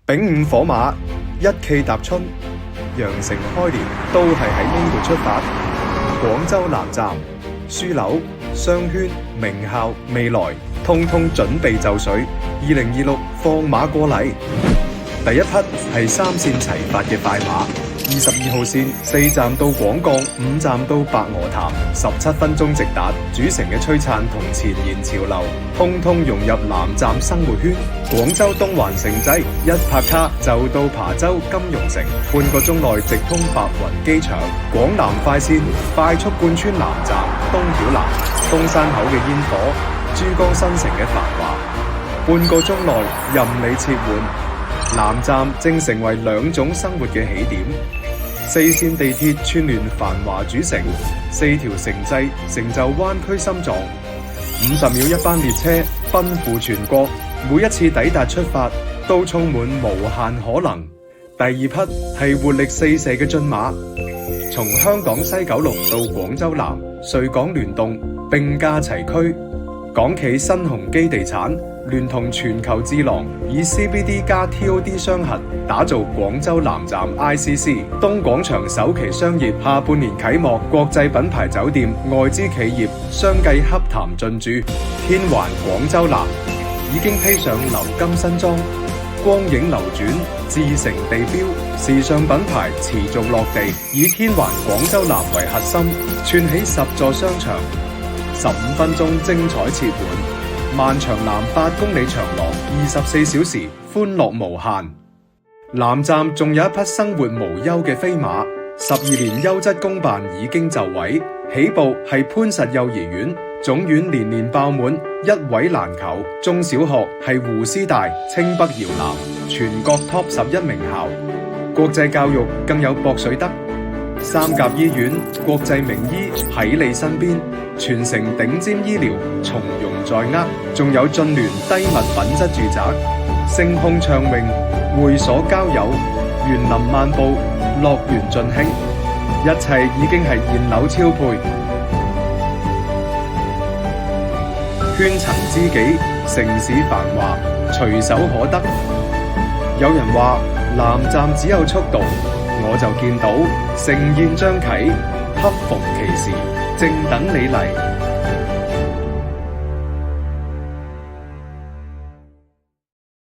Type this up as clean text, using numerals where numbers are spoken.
丙午火馬，一騎踏春，羊城開年都係喺呢度出發。廣州南站、樞紐、商圈、名校、未來，通通準備就緒。2026放馬過嚟，第一匹係3線齊發嘅快馬。22號線4站到廣鋼，5站到白鵝潭，17分鐘直達。主城嘅璀璨同前沿潮流，通通融入南站生活圈。廣州東環城際一拍卡就到琶洲金融城，半個鐘內直通白雲機場。廣南快線快速貫穿南站、東曉南、東山口嘅煙火，珠江新城嘅繁華，半個鐘內任你切換。南站正成為2種生活嘅起點，4線地鐵串聯繁華主城，4條城際成就灣區心臟，50秒一班列車奔赴全國，每一次抵達出發都充滿無限可能。第二匹係活力四射嘅駿馬，從香港西九龍到廣州南，穗港聯動並駕齊驅，港企新鴻基地產聯同全球智囊，以 CBD 加 TOD 雙核打造廣州南站 ICC 東廣場首期商業，下半年啟幕，國際品牌酒店、外資企業相繼洽談進駐。天環廣州南已經披上鎏金新裝，光影流轉，自成地標，時尚品牌持續落地，以天環廣州南為核心，串起10座商場，15分鐘精彩切換。漫長南8公里長廊，24小時歡樂無限。南站仲有一匹生活無憂嘅飛馬，12年優質公辦已經就位，起步係潘實幼兒園，總院年年爆滿，一位難求。中小學係湖師大、清北搖籃，全國 Top 11名校。國際教育更有博水德，三甲醫院國際名醫喺你身邊，全城頂尖醫療從容在握，仲有駿聯低密品質住宅，星空暢泳，會所交友，園林漫步，樂園盡興，一切已經係現樓超配，圈層知己，城市繁華隨手可得。有人話南站只有速度，我就見到盛宴將啟，恰逢其時，正等你嚟。